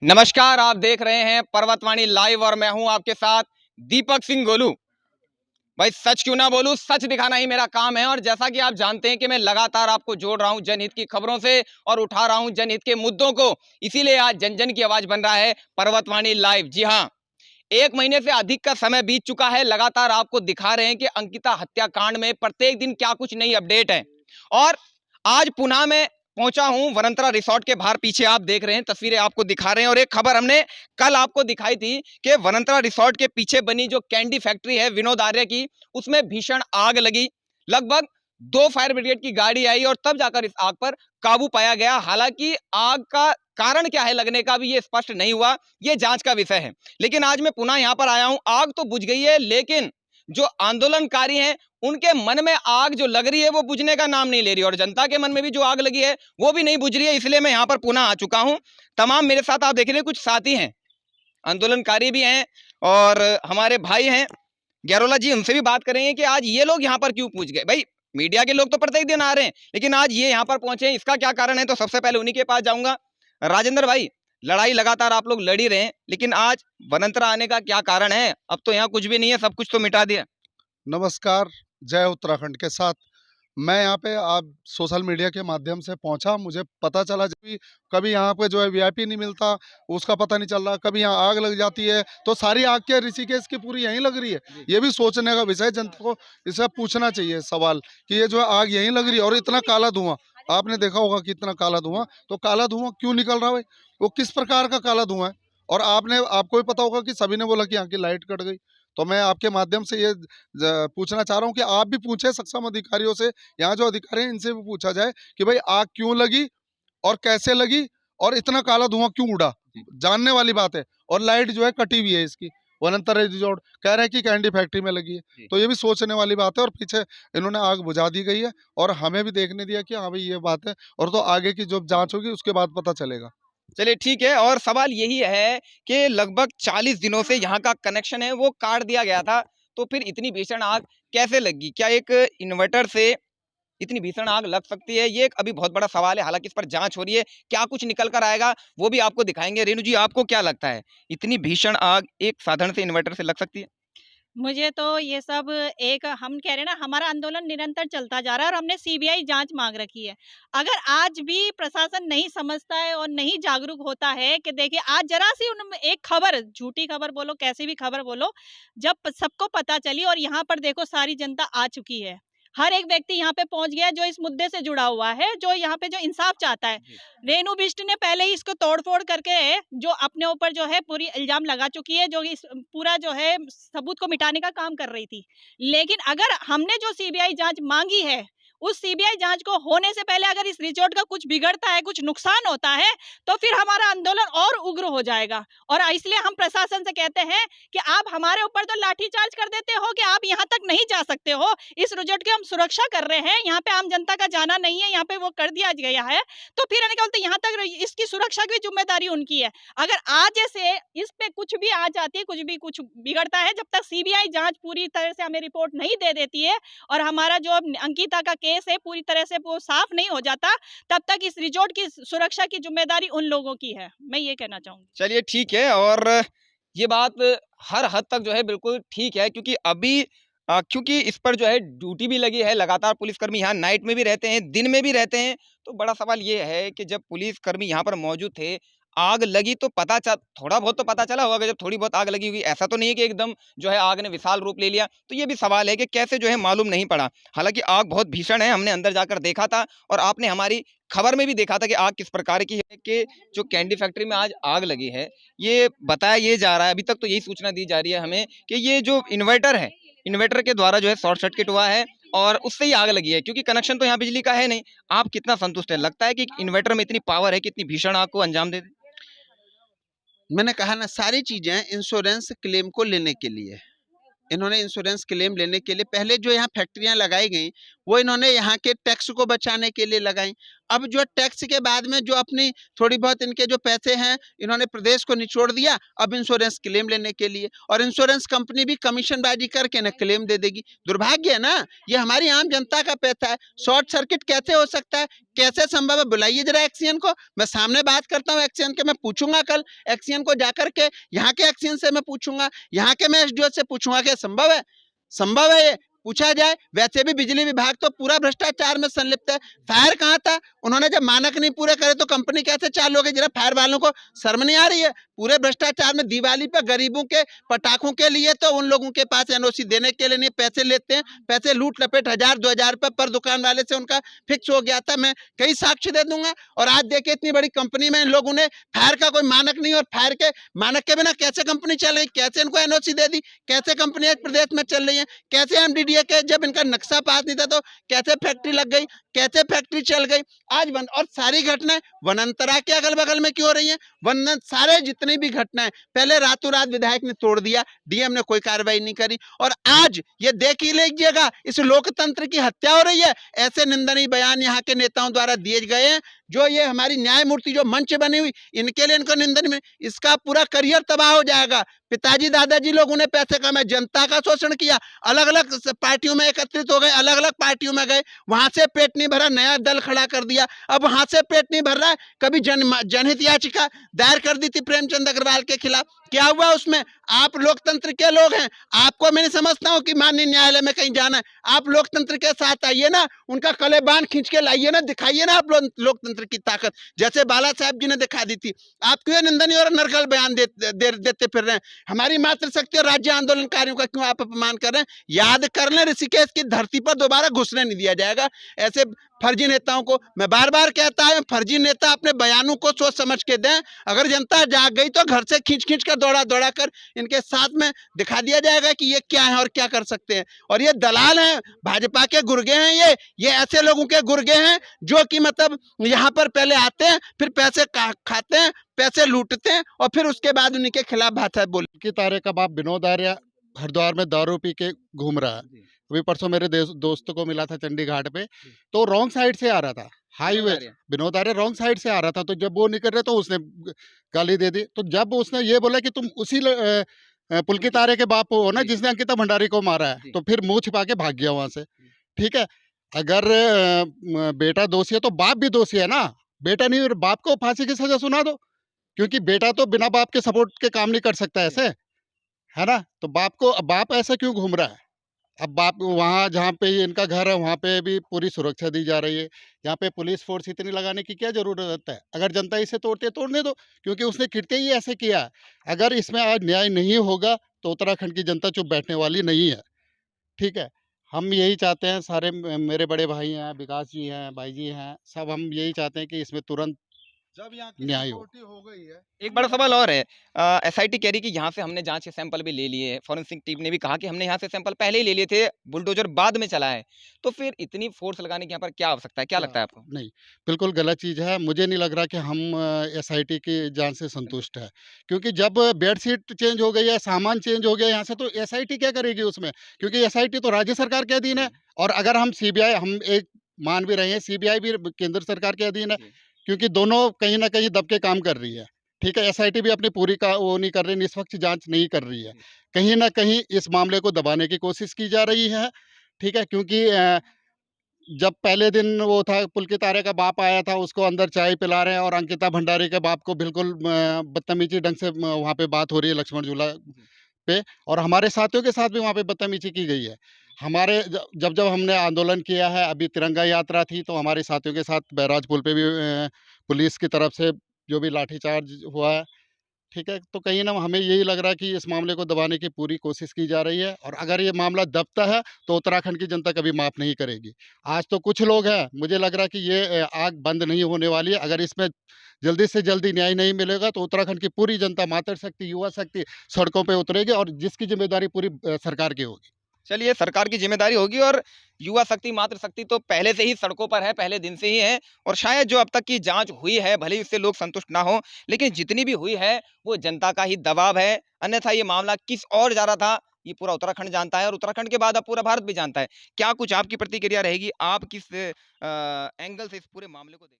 नमस्कार, आप देख रहे हैं पर्वतवाणी लाइव और मैं हूं आपके साथ दीपक सिंह गोलू। भाई सच क्यों ना बोलूं, सच दिखाना ही मेरा काम है। और जैसा कि आप जानते हैं कि मैं लगातार आपको जोड़ रहा हूं जनहित की खबरों से और उठा रहा हूं जनहित के मुद्दों को, इसीलिए आज जन जन की आवाज बन रहा है पर्वतवाणी लाइव। जी हां, 1 महीने से अधिक का समय बीत चुका है, लगातार आपको दिखा रहे हैं कि अंकिता हत्याकांड में प्रत्येक दिन क्या कुछ नई अपडेट है। और आज पुनः मैं पहुंचा हूं वनंतरा रिसोर्ट के बाहर। पीछे आप देख रहे हैं, तस्वीरें आपको दिखा रहे हैं। और एक खबर हमने कल आपको दिखाई थी कि वनंतरा रिसोर्ट के पीछे बनी जो कैंडी फैक्ट्री है विनोद आर्य की, उसमें भीषण आग लगी। लगभग 2 फायर ब्रिगेड की गाड़ी आई और तब जाकर इस आग पर काबू पाया गया। हालांकि आग का कारण क्या है लगने का भी ये स्पष्ट नहीं हुआ, ये जांच का विषय है। लेकिन आज मैं पुनः यहां पर आया हूं। आग तो बुझ गई है, लेकिन जो आंदोलनकारी हैं उनके मन में आग जो लग रही है वो बुझने का नाम नहीं ले रही, और जनता के मन में भी जो आग लगी है वो भी नहीं बुझ रही है। इसलिए मैं यहाँ पर पुनः आ चुका हूँ। तमाम मेरे साथ आप देख रहे हैं कुछ साथी हैं, आंदोलनकारी भी हैं और हमारे भाई हैं गैरोला जी, उनसे भी बात करेंगे कि आज ये लोग यहाँ पर क्यों पूछ गए। भाई मीडिया के लोग तो प्रत्येक दिन आ रहे हैं, लेकिन आज ये यहाँ पर पहुंचे हैं, इसका क्या कारण है। तो सबसे पहले उन्हीं के पास जाऊंगा। राजेंद्र भाई, लड़ाई लगातार आप लोग लड़ ही रहे हैं, लेकिन आज वनंतरा आने का क्या कारण है? अब तो यहाँ कुछ भी नहीं है, सब कुछ तो मिटा दिया। नमस्कार, जय उत्तराखंड के साथ मैं यहाँ पे आप सोशल मीडिया के माध्यम से पहुँचा। मुझे पता चला जब भी कभी यहाँ पे जो है वीआईपी नहीं मिलता, उसका पता नहीं चल रहा, कभी यहाँ आग लग जाती है तो सारी आग क्या ऋषिकेश की पूरी यहीं लग रही है। ये भी सोचने का विषय, जनता को इसे पूछना चाहिए सवाल कि ये जो है आग यहीं लग रही है। और इतना काला धुआं आपने देखा होगा कि इतना काला धुआं, तो काला धुआं क्यों निकल रहा है, वो किस प्रकार का काला धुआं है। और आपको भी पता होगा कि सभी ने बोला कि यहाँ की लाइट कट गई। तो मैं आपके माध्यम से ये पूछना चाह रहा हूँ कि आप भी पूछे सक्षम अधिकारियों से, यहाँ जो अधिकारी हैं इनसे भी पूछा जाए कि भाई आग क्यों लगी और कैसे लगी और इतना काला धुआं क्यों उड़ा, जानने वाली बात है। और लाइट जो है कटी हुई है इसकी, वनंतर रिजॉर्ट कह रहे हैं कि कैंडी फैक्ट्री में लगी है, तो ये भी सोचने वाली बात है। और पीछे इन्होंने आग बुझा दी गई है और हमें भी देखने दिया कि हाँ भाई ये बात है, और तो आगे की जो जांच होगी उसके बाद पता चलेगा। चलिए ठीक है। और सवाल यही है कि लगभग 40 दिनों से यहाँ का कनेक्शन है वो काट दिया गया था, तो फिर इतनी भीषण आग कैसे लगी? क्या एक इन्वर्टर से इतनी भीषण आग लग सकती है? ये एक अभी बहुत बड़ा सवाल है। हालांकि इस पर जांच हो रही है, क्या कुछ निकल कर आएगा वो भी आपको दिखाएंगे। रेणु जी, आपको क्या लगता है, इतनी भीषण आग एक साधारण से इन्वर्टर से लग सकती है? मुझे तो ये सब एक हम कह रहे हैं ना, हमारा आंदोलन निरंतर चलता जा रहा है और हमने सीबीआई जांच मांग रखी है। अगर आज भी प्रशासन नहीं समझता है और नहीं जागरूक होता है कि देखिए आज जरा सी उन एक खबर, झूठी खबर बोलो कैसी भी खबर बोलो, जब सबको पता चली और यहाँ पर देखो सारी जनता आ चुकी है, हर एक व्यक्ति यहाँ पे पहुंच गया जो इस मुद्दे से जुड़ा हुआ है, जो यहाँ पे जो इंसाफ चाहता है। रेणु बिष्ट ने पहले ही इसको तोड़फोड़ करके जो अपने ऊपर जो है पूरी इल्जाम लगा चुकी है, जो इस पूरा जो है सबूत को मिटाने का काम कर रही थी। लेकिन अगर हमने जो सीबीआई जांच मांगी है, उस सीबीआई जांच को होने से पहले अगर इस रिजॉर्ट का कुछ बिगड़ता है, कुछ नुकसान होता है, तो फिर हमारा आंदोलन और उग्र हो जाएगा। और इसलिए हम प्रशासन से कहते हैं कि आप हमारे ऊपर तो लाठीचार्ज कर देते हो कि आप यहाँ तक नहीं जा सकते हो। इस रिजॉर्ट की हम सुरक्षा कर रहे हैं, यहाँ पे आम जनता का जाना नहीं है, यहाँ पे वो कर दिया गया है, तो फिर क्या बोलते यहाँ तक इसकी सुरक्षा की जिम्मेदारी उनकी है। अगर आज से इस पे कुछ भी आ जाती है, कुछ बिगड़ता है, जब तक सीबीआई जांच पूरी तरह से हमें रिपोर्ट नहीं दे देती है और हमारा जो अंकिता का केस है पूरी तरह से वो साफ नहीं हो जाता, तब तक इस रिजॉर्ट की सुरक्षा की जिम्मेदारी उन लोगों की है। मैं ये कहना चाहूंगी। चलिए ठीक है। और ये बात हर हद तक जो है बिल्कुल ठीक है, क्योंकि अभी क्योंकि इस पर जो है ड्यूटी भी लगी है, लगातार पुलिसकर्मी यहाँ नाइट में भी रहते हैं, दिन में भी रहते हैं। तो बड़ा सवाल ये है कि जब पुलिसकर्मी यहाँ पर मौजूद थे, आग लगी तो थोड़ा बहुत तो पता चला होगा। जब थोड़ी बहुत आग लगी होगी, ऐसा तो नहीं है कि एकदम जो है आग ने विशाल रूप ले लिया। तो ये भी सवाल है कि कैसे जो है मालूम नहीं पड़ा। हालांकि आग बहुत भीषण है, हमने अंदर जाकर देखा था और आपने हमारी खबर में भी देखा था कि आग किस प्रकार की है। कि जो कैंडी फैक्ट्री में आज आग लगी है, ये बताया ये जा रहा है, अभी तक तो यही सूचना दी जा रही है हमें कि ये जो इन्वर्टर है, इन्वर्टर के द्वारा जो है शॉर्ट सर्किट हुआ है और उससे ही आग लगी है, क्योंकि कनेक्शन तो यहाँ बिजली का है नहीं। आप कितना संतुष्ट है? लगता है कि इन्वर्टर में इतनी पावर है कि इतनी भीषण आग को अंजाम दे दे? मैंने कहा ना, सारी चीजें इंश्योरेंस क्लेम को लेने के लिए, इन्होंने इंश्योरेंस क्लेम लेने के लिए पहले जो यहाँ फैक्ट्रियां लगाई गई वो इन्होंने यहाँ के टैक्स को बचाने के लिए लगाई। अब जो टैक्स के बाद में जो अपनी थोड़ी बहुत इनके जो पैसे हैं इन्होंने प्रदेश को निचोड़ दिया अब इंश्योरेंस क्लेम लेने के लिए, और इंश्योरेंस कंपनी भी कमीशनबाजी करके ना क्लेम दे देगी। दुर्भाग्य है ना, ये हमारी आम जनता का पैसा है। शॉर्ट सर्किट कैसे हो सकता है, कैसे संभव है? बुलाइए जरा एक्सीएन को, मैं सामने बात करता हूँ एक्सीएन के, मैं पूछूंगा कल एक्सीएन को जाकर के, यहाँ के एक्सीएन से मैं पूछूंगा, यहाँ के मैं एसडीओ से पूछूंगा कि संभव है, संभव है ये पूछा जाए। वैसे भी बिजली विभाग तो पूरा भ्रष्टाचार में संलिप्त है। फायर कहाँ था? उन्होंने जब मानक नहीं पूरे करे तो कंपनी कैसे चालू हो गई? जरा फायर वालों को शर्म नहीं आ रही है? पूरे भ्रष्टाचार में दिवाली पे गरीबों के पटाखों के लिए तो उन लोगों के पास एनओसी देने के लिए नहीं, पैसे लेते हैं, पैसे लूट लपेट 1000-2000 रुपए पर दुकान वाले से उनका फिक्स हो गया था। मैं कई साक्ष्य दे दूंगा। और आज देखिए इतनी बड़ी कंपनी में इन लोगों ने फायर का कोई मानक नहीं, और फायर के मानक के बिना कैसे कंपनी चल रही, कैसे इनको एनओसी दे दी, कैसे कंपनी आज प्रदेश में चल रही है, कैसे एमडीडीए के जब इनका नक्शा पास नहीं था तो कैसे फैक्ट्री लग गई, कैसे फैक्ट्री चल गई आज वन। और सारी घटनाएं वनांतरा के अगल बगल में क्यों हो रही है? वन सारे जितनी भी घटनाएं पहले रातों रात विधायक ने तोड़ दिया, डीएम ने कोई कार्रवाई नहीं करी, और आज ये देख ही लीजिएगा इस लोकतंत्र की हत्या हो रही है। ऐसे निंदनीय बयान यहाँ के नेताओं द्वारा दिए गए हैं, जो ये हमारी न्यायमूर्ति जो मंच बनी हुई इनके लिए इनको निंदन में, इसका पूरा करियर तबाह हो जाएगा। पिताजी दादाजी लोगों ने पैसे कमाए, जनता का शोषण किया, अलग अलग पार्टियों में एकत्रित हो गए, अलग अलग पार्टियों में गए, वहां से पेट नहीं भरा, नया दल खड़ा कर दिया, अब वहां से पेट नहीं भर रहा है। कभी जनहित याचिका दायर कर दी थी प्रेमचंद अग्रवाल के खिलाफ, क्या हुआ उसमें? आप लोकतंत्र के लोग हैं, आपको मैं नहीं समझता हूँ कि माननीय न्यायालय में कहीं जाना है। आप लोकतंत्र के साथ आइए ना, उनका कलेबान खींच के लाइए ना, दिखाइए ना आप लोकतंत्र की ताकत, जैसे बाला साहब जी ने दिखा दी थी। आप क्यों निंदनीय और नरगल बयान देते फिर रहे हैं? हमारी मातृशक्ति और राज्य आंदोलनकारियों का क्यों आप अपमान कर रहे हैं? याद कर लें, ऋषिकेश की धरती पर दोबारा घुसने नहीं दिया जाएगा। ऐसे फर्जी नेताओं को मैं बार बार कहता हूं, फर्जी नेता अपने बयानों को सोच समझ के दें। अगर जनता जाग गई तो घर से खींच कर दौड़ा कर इनके साथ में दिखा दिया जाएगा कि ये क्या है और क्या कर सकते हैं। और ये दलाल हैं, भाजपा के गुर्गे हैं, ये ऐसे लोगों के गुर्गे हैं जो कि मतलब यहाँ पर पहले आते हैं, फिर पैसे खाते हैं, पैसे लूटते हैं, और फिर उसके बाद उन्हीं के खिलाफ भाषा बोलते। की तारे का बाप विनोद आर्य हरिद्वार में दारू पी के घूम रहा है। अभी परसों मेरे दोस्त को मिला था चंडी घाट पे, तो रॉन्ग साइड से आ रहा था, हाईवे विनोद आर्य रॉन्ग साइड से आ रहा था, तो जब वो निकल रहे तो उसने गाली दे दी। तो जब उसने ये बोला कि तुम उसी पुलकित आर्य के बाप हो ना जिसने अंकिता भंडारी को मारा है, तो फिर मुंह छिपा के भाग गया वहां से। ठीक है, अगर बेटा दोषी है तो बाप भी दोषी है ना। बेटा नहीं, बाप को फांसी की सजा सुना दो, क्योंकि बेटा तो बिना बाप के सपोर्ट के काम नहीं कर सकता ऐसे, है ना। तो बाप ऐसा क्यों घूम रहा है? अब बाप वहाँ जहाँ पे इनका घर है वहाँ पे भी पूरी सुरक्षा दी जा रही है। यहाँ पे पुलिस फोर्स इतनी लगाने की क्या जरूरत है? अगर जनता इसे तोड़ती है तोड़ने दो, क्योंकि उसने कृत्य ही ऐसे किया। अगर इसमें आज न्याय नहीं होगा तो उत्तराखंड की जनता चुप बैठने वाली नहीं है। ठीक है, हम यही चाहते हैं, सारे मेरे बड़े भाई हैं, विकास जी हैं, भाई जी हैं, सब हम यही चाहते हैं कि इसमें तुरंत जब यहाँ की न्याय सिक्योरिटी हो गई है। एक बड़ा सवाल और है, एसआईटी कह रही कि यहाँ से हमने जांच के सैंपल भी ले लिए, फॉरेंसिक टीम ने भी कहा कि हमने यहाँ से सैंपल पहले ही ले लिए थे, बुलडोजर बाद में चला है, तो फिर इतनी फोर्स लगाने की यहाँ पर क्या आवश्यकता है? क्या लगता है आपको? नहीं, बिल्कुल गलत चीज़ है। मुझे नहीं लग रहा कि हम एसआईटी की जांच से संतुष्ट है, क्योंकि जब बेडशीट चेंज हो गई है, सामान चेंज हो गया यहाँ से, तो एसआईटी क्या करेगी उसमें? क्योंकि एसआईटी तो राज्य सरकार के अधीन है, और अगर हम सीबीआई, हम एक मान भी रहे हैं, सीबीआई भी केंद्र सरकार के अधीन है, क्योंकि दोनों कहीं ना कहीं दब के काम कर रही है। ठीक है, एसआईटी भी अपनी पूरी का वो नहीं कर रही, निष्पक्ष जांच नहीं कर रही है, कहीं ना कहीं इस मामले को दबाने की कोशिश की जा रही है। ठीक है, क्योंकि जब पहले दिन वो था, पुलकित आर्य का बाप आया था, उसको अंदर चाय पिला रहे हैं, और अंकिता भंडारी के बाप को बिल्कुल बदतमीजी ढंग से वहाँ पे बात हो रही है लक्ष्मण झूला पे, और हमारे साथियों के साथ भी वहाँ पे बदतमीजी की गई है। हमारे जब हमने आंदोलन किया है, अभी तिरंगा यात्रा थी, तो हमारे साथियों के साथ बैराज पुल पे भी पुलिस की तरफ से जो भी लाठीचार्ज हुआ है। ठीक है, तो कहीं ना हमें यही लग रहा है कि इस मामले को दबाने की पूरी कोशिश की जा रही है, और अगर ये मामला दबता है तो उत्तराखंड की जनता कभी माफ़ नहीं करेगी। आज तो कुछ लोग हैं, मुझे लग रहा है कि ये आग बंद नहीं होने वाली है। अगर इसमें जल्दी से जल्दी न्याय नहीं मिलेगा तो उत्तराखंड की पूरी जनता, मातृशक्ति, युवा शक्ति सड़कों पर उतरेगी, और जिसकी जिम्मेदारी पूरी सरकार की होगी। चलिए, सरकार की जिम्मेदारी होगी, और युवा शक्ति, मातृशक्ति तो पहले से ही सड़कों पर है, पहले दिन से ही है, और शायद जो अब तक की जांच हुई है, भले ही उससे लोग संतुष्ट ना हो, लेकिन जितनी भी हुई है वो जनता का ही दबाव है, अन्यथा ये मामला किस और जा रहा था ये पूरा उत्तराखंड जानता है और उत्तराखंड के बाद अब पूरा भारत भी जानता है। क्या कुछ आपकी प्रतिक्रिया रहेगी? आप किस एंगल से इस पूरे मामले को देख